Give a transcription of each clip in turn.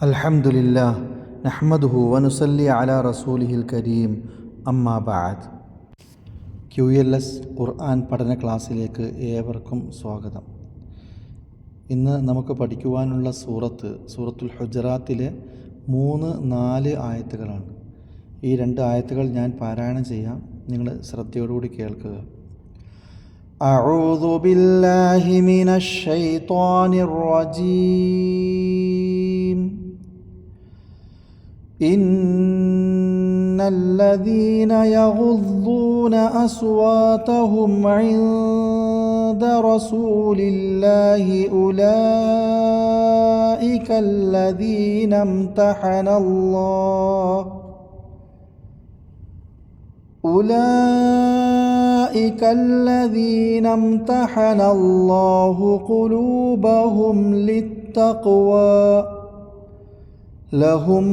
അൽഹംദുലില്ലാ നഹ്മദുഹു വനുസല്ലി അലാ റസൂലിഹിൽ കരീം അമ്മാ ബഅദ്. QLS ഖുർആൻ പഠന ക്ലാസ്സിലേക്ക് ഏവർക്കും സ്വാഗതം. ഇന്ന് നമുക്ക് പഠിക്കുവാനുള്ള സൂറത്തുൽ ഹുജറാത്തിലെ 3-4 ആയത്തുകളാണ്. ഈ 2 ആയത്തുകൾ ഞാൻ പാരായണം ചെയ്യാം, നിങ്ങൾ ശ്രദ്ധയോടുകൂടി കേൾക്കുക. അഊദു ബില്ലാഹി മിനശ് ശൈത്വാനിർ റജീം. ഇന്നല്ലദീന യഗുദ്ദൂന അസ്വാതഹും ഇൻദ റസൂലില്ലാഹി ഉലൈകല്ലദീന ഇംതഹനല്ലാഹു ഖുലൂബഹും ലിത്തഖ്വാ ലഹും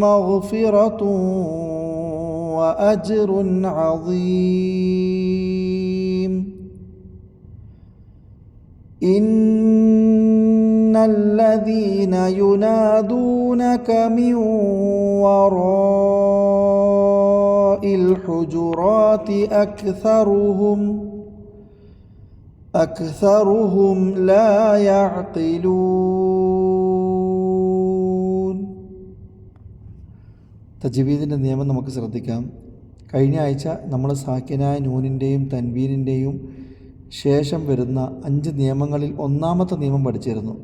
മഗ്ഫിറത്തുൻ വഅജ്റുൻ അദീം. ഇന്നല്ലദീന യുനാദൂനക മിൻ വറാഇൽ ഹുജുറാതി അക്സറുഹും ലാ യഅഖിലൂൻ. തജ്വീദിൻ്റെ നിയമം നമുക്ക് ശ്രദ്ധിക്കാം. കഴിഞ്ഞ ആഴ്ച നമ്മൾ സാക്കിനായ നൂനിൻ്റെയും തൻവീനിൻ്റെയും ശേഷം വരുന്ന 5 നിയമങ്ങളിൽ ഒന്നാമത്തെ നിയമം പഠിച്ചിരുന്നു.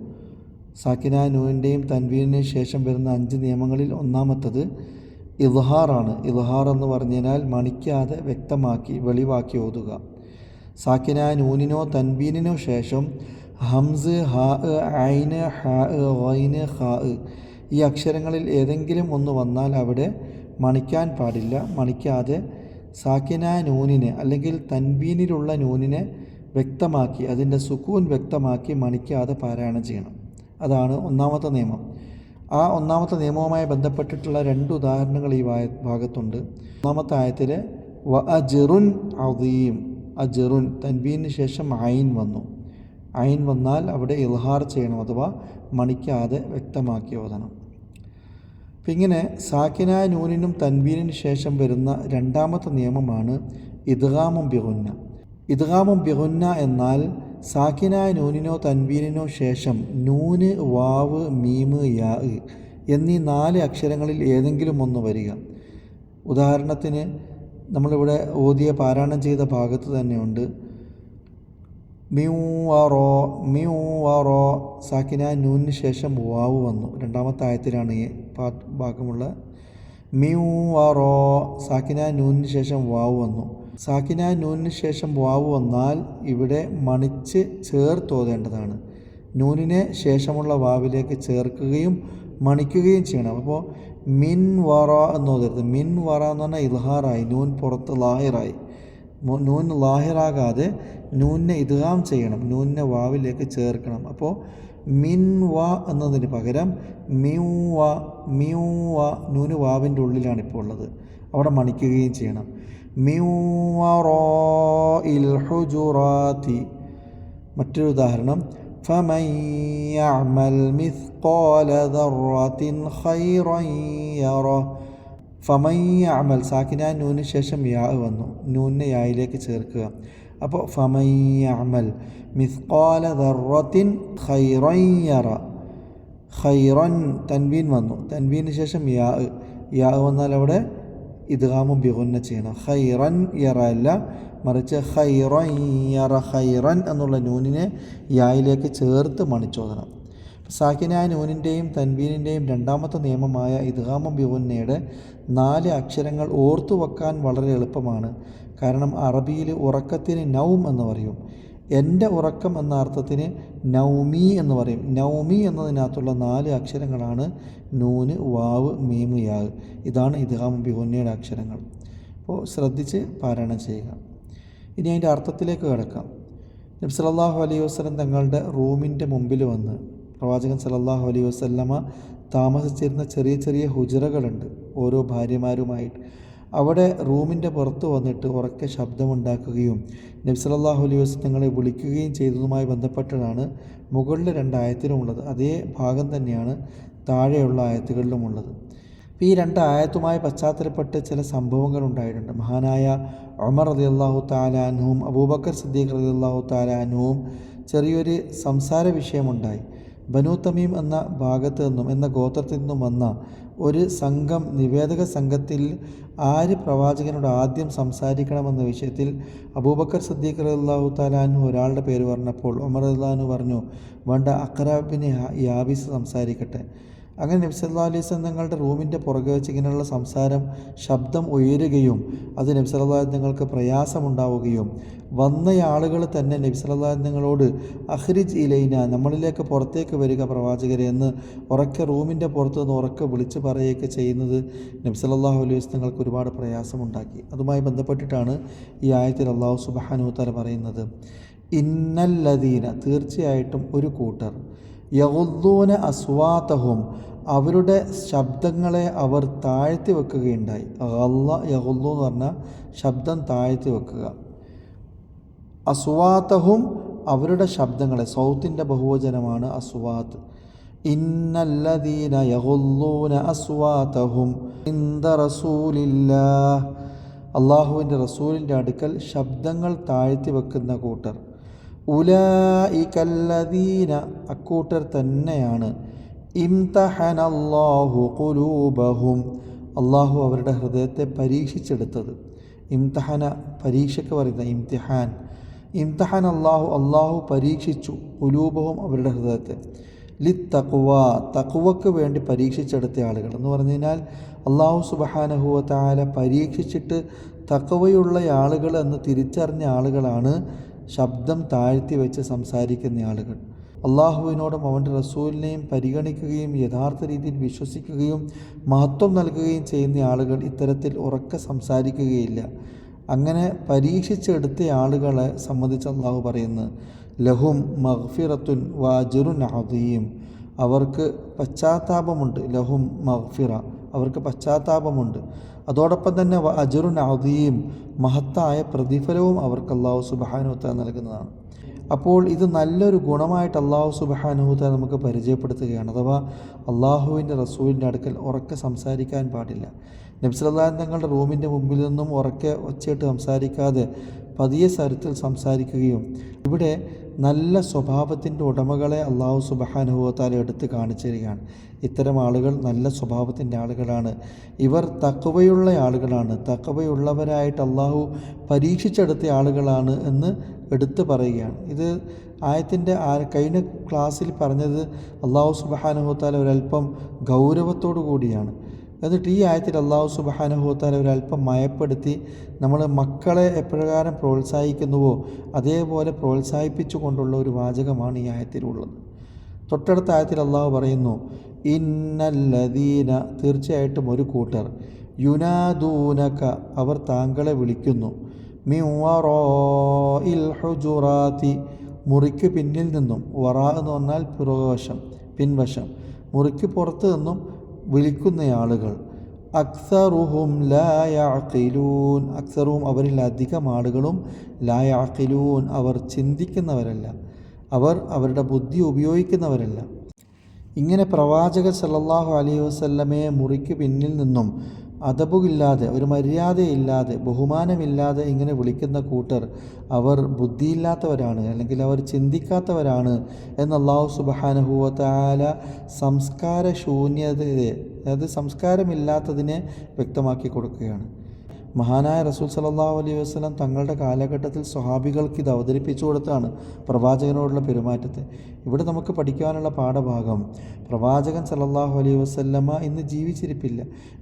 സാക്കിനായ നൂനിൻ്റെയും തൻവീനിൻ്റെയും ശേഷം വരുന്ന 5 നിയമങ്ങളിൽ ഒന്നാമത്തത് ഇദ്ഹാറാണ്. ഇദ്ഹാർ എന്ന് പറഞ്ഞാൽ മണിക്കാതെ വ്യക്തമാക്കി വെളിവാക്കി ഓതുക. സാക്കിനായ നൂനിനോ തൻവീനിനോ ശേഷം ഹംസ്, ഹാ, ഐന്, ഹാ, ഗൈന്, ഖാ ഈ അക്ഷരങ്ങളിൽ ഏതെങ്കിലും ഒന്ന് വന്നാൽ അവിടെ മണിക്കാൻ പാടില്ല. മണിക്കാതെ സാക്കിനായ നൂനിനെ അല്ലെങ്കിൽ തൻവീനിലുള്ള നൂനിനെ വ്യക്തമാക്കി അതിൻ്റെ സുക്കൂൻ വ്യക്തമാക്കി മണിക്കാതെ പാരായണം ചെയ്യണം. അതാണ് ഒന്നാമത്തെ നിയമം. ആ ഒന്നാമത്തെ നിയമവുമായി ബന്ധപ്പെട്ടിട്ടുള്ള 2 ഉദാഹരണങ്ങൾ ഈ ഭാഗത്തുണ്ട്. ഒന്നാമത്തെ ആയത്തിൽ വഅജ്റുൻ അദീം. അജ്റുൻ തൻവീനു ശേഷം ഐൻ വന്നു. ഐൻ വന്നാൽ അവിടെ ഇൽഹാർ ചെയ്യണം, അഥവാ മണിക്കാതെ വ്യക്തമാക്കി ഓതണം. അപ്പം ഇങ്ങനെ സാക്കിനായ നൂനിനും തൻവീനിന് ശേഷം വരുന്ന രണ്ടാമത്തെ നിയമമാണ് ഇദ്ഗാമും ബിഗുന്ന. ഇദ്ഗാമും ബിഗുന്ന എന്നാൽ സാക്കിനായ നൂനിനോ തൻവീനിനോ ശേഷം നൂന്, വാവ്, മീമ്, യാ എന്നീ 4 അക്ഷരങ്ങളിൽ ഏതെങ്കിലും ഒന്ന് വരിക. ഉദാഹരണത്തിന് നമ്മളിവിടെ ഓതിയ പാരായണം ചെയ്ത ഭാഗത്ത് തന്നെയുണ്ട്. മിവറോ സാക്കിനായ നൂനിന് ശേഷം വാവ് വന്നു. രണ്ടാമത്തെ ആയത്തിലാണ് ഈ ഭാഗമുള്ള മിവറോ സാക്കിനായ നൂനിന് ശേഷം വാവ് വന്നു. സാക്കിനായ നൂനിന് ശേഷം വാവ് വന്നാൽ ഇവിടെ മണിച്ച് ചേർത്തോതേണ്ടതാണ്. നൂനിനെ ശേഷമുള്ള വാവിലേക്ക് ചേർക്കുകയും മണിക്കുകയും ചെയ്യണം. അപ്പോൾ മിൻ വറ എന്ന് ഓതരുത്. മിൻ വറ എന്ന് പറഞ്ഞാൽ ഇൽഹാറായി, നൂൻ പുറത്ത് ലാഹിറായി. നൂൻ ലാഹിറാകാതെ നൂനിനെ ഇദ്ഗാം ചെയ്യണം, നൂനിനെ വാവിലേക്ക് ചേർക്കണം. അപ്പോൾ മിൻ വ എന്നതിന് പകരം മിവ. നൂന് വാവിൻ്റെ ഉള്ളിലാണ് ഇപ്പോൾ ഉള്ളത്, അവിടെ മണിക്കുകയും ചെയ്യണം. മിവറഇൽ ഹുജുറാത്തി. മറ്റൊരു ഉദാഹരണം ഫമൻ യഅമൽ മിസ്ഖാല ദർറത്തിൻ ഖൈറൻ യറ. ഫമൻ യഅമൽ സാക്കിനായ നൂനിന് ശേഷം യാ വന്നു, നൂനിനെ യായിലേക്ക് ചേർക്കുക. അപ്പോൾ ഫമൻ യഅമൽ മിസ്ഖാല ദർറത്തിൻ ഖൈറൻ യറ. ഖൈറൻ തൻവീൻ വന്നു, തൻവീന് ശേഷം യാ വന്നാൽ അവിടെ ഇദ്ഗാമും ബിഗുന്ന ചെയ്യണം. ഖൈറൻ യറ അല്ല, മറിച്ച് ഖൈറൻ യറ. ഖൈറൻ എന്നുള്ള നൂനിനെ യായിലേക്ക് ചേർത്ത് മണിച്ചോദനം. സാക്കിനായ നൂനിൻ്റെയും തൻവീനിൻ്റെയും രണ്ടാമത്തെ നിയമമായ ഇദ്ഗാമും ബിഗുന്നയുടെ 4 അക്ഷരങ്ങൾ ഓർത്തു വെക്കാൻ വളരെ എളുപ്പമാണ്. കാരണം അറബിയിൽ ഉറക്കത്തിന് നൗം എന്ന് പറയും. എൻ്റെ ഉറക്കം എന്ന അർത്ഥത്തിന് നൗമി എന്ന് പറയും. നൗമി എന്നതിനകത്തുള്ള 4 അക്ഷരങ്ങളാണ് നൂന്, വാവ്, മീമ്, യാ. ഇതാണ് ഇദ്ഗാമും ബിഗുന്നയുടെ അക്ഷരങ്ങൾ. അപ്പോൾ ശ്രദ്ധിച്ച് പാരായണം ചെയ്യുക. ഇനി അതിൻ്റെ അർത്ഥത്തിലേക്ക് കിടക്കാം. നബി സല്ലല്ലാഹു അലൈഹി വസല്ലം തങ്ങളുടെ റൂമിൻ്റെ മുമ്പിൽ വന്ന് പ്രവാചകൻ സല്ലല്ലാഹു അലൈഹി വസല്ലമ താമസിച്ചിരുന്ന ചെറിയ ചെറിയ ഹുജറകളുണ്ട് ഓരോ ഭാര്യമാരുമായിട്ട്. അവിടെ റൂമിൻ്റെ പുറത്ത് വന്നിട്ട് ഉറക്കെ ശബ്ദമുണ്ടാക്കുകയും നബി സല്ലല്ലാഹു അലൈഹി വസല്ലം തങ്ങളെ വിളിക്കുകയും ചെയ്തതുമായി ബന്ധപ്പെട്ടതാണ് മുകളിലെ 2 ആയത്തിലുമുള്ളത്. അതേ ഭാഗം തന്നെയാണ് താഴെയുള്ള ആയത്തുകളിലുമുള്ളത്. ഈ രണ്ട് ആയത്തുമായി പശ്ചാത്തലപ്പെട്ട് ചില സംഭവങ്ങൾ ഉണ്ടായിട്ടുണ്ട്. മഹാനായ ഉമർ റളിയല്ലാഹു തആല അൻഹുവും അബൂബക്കർ സിദ്ദീഖ് റളിയല്ലാഹു തആല അൻഹുവും ചെറിയൊരു സംസാര വിഷയമുണ്ടായി. ബനൂ തമീം എന്ന ഭാഗത്ത് നിന്നും എന്ന ഗോത്രത്തിൽ നിന്നും വന്ന ഒരു സംഘം, നിവേദക സംഘത്തിൽ ആര് പ്രവാചകനോട് ആദ്യം സംസാരിക്കണമെന്ന വിഷയത്തിൽ അബൂബക്കർ സിദ്ദീഖ് റളിയല്ലാഹു തആല അൻഹു ഒരാളുടെ പേര് പറഞ്ഞപ്പോൾ ഉമർ റളിയല്ലാഹു അൻഹു പറഞ്ഞു, വേണ്ട, അഖ്റ ബിൻ യാബിസ് സംസാരിക്കട്ടെ. അങ്ങനെ നബി സല്ലല്ലാഹു അലൈഹി വസല്ലം തങ്ങളുടെ റൂമിൻ്റെ പുറകെ വെച്ച് ഇങ്ങനെയുള്ള സംസാരം ശബ്ദം ഉയരുകയും അത് നബി സല്ലല്ലാഹു അലൈഹി തങ്ങൾക്ക് പ്രയാസമുണ്ടാവുകയും വന്നയാളുകൾ തന്നെ നബി സല്ലല്ലാഹു അലൈഹി തങ്ങളോട് അഖ്രിജ് ഇലൈന, നമ്മളിലേക്ക് പുറത്തേക്ക് വരിക പ്രവാചകരെ എന്ന് ഉറക്കെ റൂമിൻ്റെ പുറത്തു നിന്ന് ഉറക്കെ വിളിച്ച് പറയുകയൊക്കെ ചെയ്യുന്നത് നബി സല്ലല്ലാഹു അലൈഹി വസല്ലം തങ്ങൾക്ക് ഒരുപാട് പ്രയാസമുണ്ടാക്കി. അതുമായി ബന്ധപ്പെട്ടിട്ടാണ് ഈ ആയത്തിൽ അല്ലാഹു സുബ്ഹാനഹു വ തആല പറയുന്നത്, ഇന്നല്ലദീന, തീർച്ചയായിട്ടും ഒരു കൂട്ടർ, യഗുദ്ദൂന അസ്വാതഹും, അവരുടെ ശബ്ദങ്ങളെ അവർ താഴ്ത്തി വെക്കുകയുണ്ടായി. ഗല്ല യഗുദ്ദു എന്ന് പറഞ്ഞാൽ ശബ്ദം താഴ്ത്തി വെക്കുക. അസ്വാതഹും, അവരുടെ ശബ്ദങ്ങളെ, സൗത്തിൻ്റെ ബഹുവചനമാണ് അസ്വാത്ത്. ഇന്നല്ലദീന യഗുദ്ദൂന അസ്വാതഹും ഇൻദ റസൂലില്ലാഹ്, അള്ളാഹുവിൻ്റെ റസൂലിൻ്റെ അടുക്കൽ ശബ്ദങ്ങൾ താഴ്ത്തി വെക്കുന്ന കൂട്ടർ. ഉലൈകല്ലദീന, അക്കൂട്ടർ തന്നെയാണ്, ഇംതഹനല്ലാഹു ഖുലൂബഹും, അള്ളാഹു അവരുടെ ഹൃദയത്തെ പരീക്ഷിച്ചെടുത്തത്. ഇംതഹന, പരീക്ഷയ്ക്ക് പറയുന്ന ഇംതിഹാൻ. ഇംതഹൻ അള്ളാഹു, അള്ളാഹു പരീക്ഷിച്ചു, ഖുലൂബഹും അവരുടെ ഹൃദയത്തെ. ലിത്തഖ്വ, തഖ്വക്ക് വേണ്ടി പരീക്ഷിച്ചെടുത്ത ആളുകൾ എന്ന് പറഞ്ഞു കഴിഞ്ഞാൽ അള്ളാഹു സുബ്ഹാനഹു വ തആല പരീക്ഷിച്ചിട്ട് തഖ്വയുള്ള ആളുകൾ എന്ന് തിരിച്ചറിഞ്ഞ ആളുകളാണ് ശബ്ദം താഴ്ത്തി വെച്ച് സംസാരിക്കുന്ന ആളുകൾ. അള്ളാഹുവിനോടും അവൻ്റെ റസൂലിനെയും പരിഗണിക്കുകയും യഥാർത്ഥ രീതിയിൽ വിശ്വസിക്കുകയും മഹത്വം നൽകുകയും ചെയ്യുന്ന ആളുകൾ ഇത്തരത്തിൽ ഉറക്കെ സംസാരിക്കുകയില്ല. അങ്ങനെ പരീക്ഷിച്ചെടുത്ത ആളുകളെ സംബന്ധിച്ച് അള്ളാഹു പറയുന്നത്, ലഹും മഗ്ഫിറത്തുൻ വഅജ്റുൻ അദീം, അവർക്ക് പശ്ചാത്താപമുണ്ട്. ലഹും മഗ്ഫിറ, അവർക്ക് പശ്ചാത്താപമുണ്ട്. അതോടൊപ്പം തന്നെ അജ്റുൻ അദീം, മഹത്തായ പ്രതിഫലവും അവർക്ക് അല്ലാഹു സുബ്ഹാനഹു വ തആല നൽകുന്നതാണ്. അപ്പോൾ ഇത് നല്ലൊരു ഗുണമായിട്ട് അല്ലാഹു സുബ്ഹാനഹു വ തആല നമുക്ക് പരിചയപ്പെടുത്തുകയാണ്. അഥവാ അള്ളാഹുവിൻ്റെ റസൂലിൻ്റെ അടുക്കൽ ഉറക്കെ സംസാരിക്കാൻ പാടില്ല. നബി സല്ലല്ലാഹു അലൈഹി വസല്ലം തങ്ങളുടെ റൂമിൻ്റെ മുമ്പിൽ നിന്നും ഉറക്കെ ഒച്ചയിട്ട് സംസാരിക്കാതെ പതിയെ സ്വരത്തിൽ സംസാരിക്കുകയും, ഇവിടെ നല്ല സ്വഭാവത്തിൻ്റെ ഉടമകളെ അല്ലാഹു സുബ്ഹാനഹു വ തആല എടുത്ത് കാണിച്ചു തരികയാണ്. ഇത്തരം ആളുകൾ നല്ല സ്വഭാവത്തിൻ്റെ ആളുകളാണ്, ഇവർ തഖ്വയുള്ള ആളുകളാണ്, തഖ്വയുള്ളവരായിട്ട് അല്ലാഹു പരീക്ഷിച്ചെടുത്ത ആളുകളാണ് എന്ന് എടുത്തു പറയുകയാണ്. ഇത് ആയത്തിൻ്റെ കഴിഞ്ഞ ക്ലാസ്സിൽ പറഞ്ഞത് അല്ലാഹു സുബ്ഹാനഹു വ തആല ഒരല്പം ഗൗരവത്തോടു കൂടിയാണ്. എന്നിട്ട് ഈ ആയത്തിൽ അല്ലാഹു സുബ്ഹാനഹു വ തആല ഒരല്പം മയപ്പെടുത്തി നമ്മൾ മക്കളെ എപ്രകാരം പ്രോത്സാഹിക്കുന്നുവോ അതേപോലെ പ്രോത്സാഹിപ്പിച്ചു കൊണ്ടുള്ള ഒരു വാചകമാണ് ഈ ആയത്തിലുള്ളത്. തൊട്ടടുത്ത ആയത്തിൽ അല്ലാഹു പറയുന്നു, ഇന്നല്ലദീന, തീർച്ചയായിട്ടും ഒരു കൂട്ടർ, യുനാദൂനക, അവർ താങ്കളെ വിളിക്കുന്നു, മിൻ വറാഇൽ ഹുജുറാത്തി, മുറിക്ക് പിന്നിൽ നിന്നും. വറാ എന്ന് പറഞ്ഞാൽ പുറകുവശം, പിൻവശം. മുറിക്ക് പുറത്ത് നിന്നും വിളിക്കുന്ന ആളുകൾ. അക്സറുഹും ലാ യഅഖിലൂൻ, അക്സറുഹും അവരിൽ അധികം ആളുകളും ലാ യഅഖിലൂൻ, അവർ ചിന്തിക്കുന്നവരല്ല, അവർ അവരുടെ ബുദ്ധി ഉപയോഗിക്കുന്നവരല്ല. ഇങ്ങനെ പ്രവാചകർ സല്ലല്ലാഹു അലൈഹി വസല്ലമയെ മുറിക്ക് പിന്നിൽ നിന്നും അദബില്ലാതെ, ഒരു മര്യാദയില്ലാതെ, ബഹുമാനമില്ലാതെ ഇങ്ങനെ വിളിക്കുന്ന കൂട്ടർ അവർ ബുദ്ധിയില്ലാത്തവരാണ്, അല്ലെങ്കിൽ അവർ ചിന്തിക്കാത്തവരാണ് എന്ന് അല്ലാഹു സുബ്ഹാനഹു വ തആല സംസ്കാര ശൂന്യതയെ, അതായത് സംസ്കാരമില്ലാത്തതിനെ വ്യക്തമാക്കി കൊടുക്കുകയാണ്. മഹാനായ റസൂൽ സല്ലല്ലാഹു അലൈഹി വസല്ലം തങ്ങളുടെ കാലഘട്ടത്തിൽ സ്വഹാബികൾക്ക് ഇത് അവതരിപ്പിച്ചു കൊടുത്താണ് പ്രവാചകനോടുള്ള പെരുമാറ്റത്തെ. ഇവിടെ നമുക്ക് പഠിക്കാനുള്ള പാഠഭാഗം, പ്രവാചകൻ സല്ലല്ലാഹു അലൈഹി വസല്ലമ ഇന്ന് ജീവിച്ചിരിപ്പില്ല,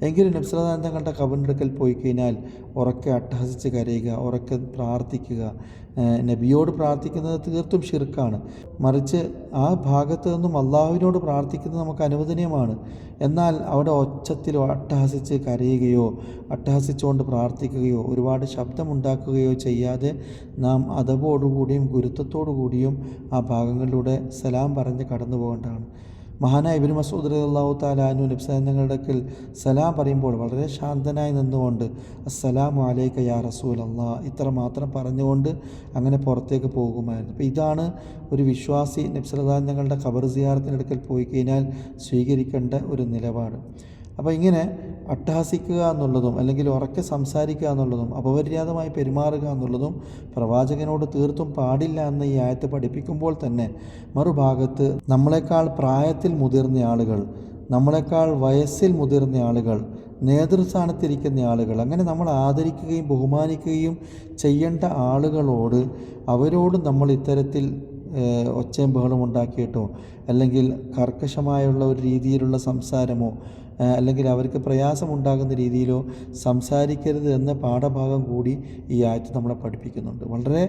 എങ്കിലും നബി സല്ലല്ലാഹു അലൈഹി വസല്ലം തങ്ങളുടെ ഖബറിനടുക്കൽ പോയി കഴിഞ്ഞാൽ ഉറക്കെ അട്ടഹസിച്ച് കരയുക, ഉറക്കെ പ്രാർത്ഥിക്കുക. നബിയോട് പ്രാർത്ഥിക്കുന്നത് തീർത്തും ഷിർക്കാണ്. മറിച്ച് ആ ഭാഗത്ത് നിന്നും അള്ളാഹുവിനോട് പ്രാർത്ഥിക്കുന്നത് നമുക്ക് അനുവദനീയമാണ്. എന്നാൽ അവിടെ ഒച്ചത്തിൽ അട്ടഹസിച്ച് കരയുകയോ അട്ടഹസിച്ചുകൊണ്ട് പ്രാർത്ഥിക്കുകയോ ഒരുപാട് ശബ്ദമുണ്ടാക്കുകയോ ചെയ്യാതെ നാം അദബോടുകൂടിയും ഗുരുത്വത്തോടു കൂടിയും ആ ഭാഗങ്ങളിലൂടെ സലാം പറഞ്ഞ് കടന്നു പോകേണ്ടതാണ്. മഹാനായ ഇബ്നു മസ്ഊദ് റളിയല്ലാഹു തആല അൻഹു നബി സല്ലല്ലാഹു അടുക്കൽ സലാം പറയുമ്പോൾ വളരെ ശാന്തനായി നിന്നുകൊണ്ട് അസ്സലാമു അലൈക യാ റസൂലല്ലാഹ് ഇത്ര മാത്രം പറഞ്ഞുകൊണ്ട് അങ്ങനെ പുറത്തേക്ക് പോകുമായിരുന്നു. അപ്പോൾ ഇതാണ് ഒരു വിശ്വാസി നബി സല്ലല്ലാഹു തങ്ങളുടെ ഖബർ സിയാറത്തിൻ്റെ അടുക്കൽ പോയി കഴിഞ്ഞാൽ സ്വീകരിക്കേണ്ട ഒരു നിലപാട്. അപ്പോൾ ഇങ്ങനെ അട്ടഹസിക്കുക എന്നുള്ളതും അല്ലെങ്കിൽ ഉറക്കെ സംസാരിക്കുക എന്നുള്ളതും അപമര്യാദമായി പെരുമാറുക എന്നുള്ളതും പ്രവാചകനോട് തീർത്തും പാടില്ല എന്ന് ഈ ആയത്ത് പഠിപ്പിക്കുമ്പോൾ തന്നെ മറുഭാഗത്ത് നമ്മളെക്കാൾ പ്രായത്തിൽ മുതിർന്ന ആളുകൾ, നമ്മളെക്കാൾ വയസ്സിൽ മുതിർന്ന ആളുകൾ, നേതൃസ്ഥാനത്തിരിക്കുന്ന ആളുകൾ, അങ്ങനെ നമ്മൾ ആദരിക്കുകയും ബഹുമാനിക്കുകയും ചെയ്യേണ്ട ആളുകളോട് അവരോട് നമ്മൾ ഇത്തരത്തിൽ ഒച്ചയും ബഹളം ഉണ്ടാക്കിയിട്ടോ അല്ലെങ്കിൽ കർക്കശമായുള്ള ഒരു രീതിയിലുള്ള സംസാരമോ അല്ലെങ്കിൽ അവർക്ക് പ്രയാസമുണ്ടാകുന്ന രീതിയിലോ സംസാരിക്കരുത് എന്ന പാഠഭാഗം കൂടി ഈ ആയത്ത് നമ്മളെ പഠിപ്പിക്കുന്നുണ്ട്. വളരെ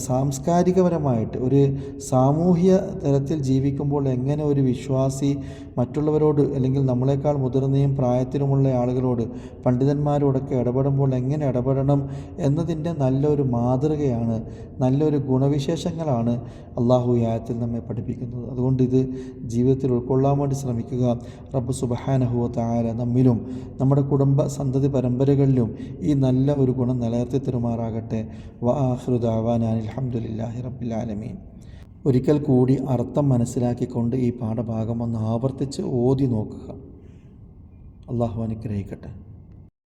സാംസ്കാരികപരമായിട്ട് ഒരു സാമൂഹ്യ തലത്തിൽ ജീവിക്കുമ്പോൾ എങ്ങനെ ഒരു വിശ്വാസി മറ്റുള്ളവരോട് അല്ലെങ്കിൽ നമ്മളെക്കാൾ മുതിർന്നയും പ്രായത്തിലുമുള്ള ആളുകളോട്, പണ്ഡിതന്മാരോടൊക്കെ ഇടപെടുമ്പോൾ എങ്ങനെ ഇടപെടണം എന്നതിൻ്റെ നല്ലൊരു മാതൃകയാണ്, നല്ലൊരു ഗുണവിശേഷങ്ങളാണ് അള്ളാഹു ഈ ആയത്തിൽ നമ്മെ പഠിപ്പിക്കുന്നത്. അതുകൊണ്ട് ഇത് ജീവിതത്തിൽ ഉൾക്കൊള്ളാൻ വേണ്ടി ശ്രമിക്കുക. റബ്ബ് സുബ്ഹാനഹു വ തആല നമ്മിലും നമ്മുടെ കുടുംബ സന്തതി പരമ്പരകളിലും ഈ നല്ല ഒരു ഗുണം നിലനിർത്തി തരുമാറാകട്ടെ. വ ആഖിറു ദഅവാനാ അൽഹംദുലില്ലാഹി റബ്ബിൽ ആലമീൻ. ഒരിക്കൽ കൂടി അർത്ഥം മനസ്സിലാക്കിക്കൊണ്ട് ഈ പാഠഭാഗം ഒന്ന് ആവർത്തിച്ച് ഓതി നോക്കുക. അള്ളാഹു അനുഗ്രഹിക്കട്ടെ.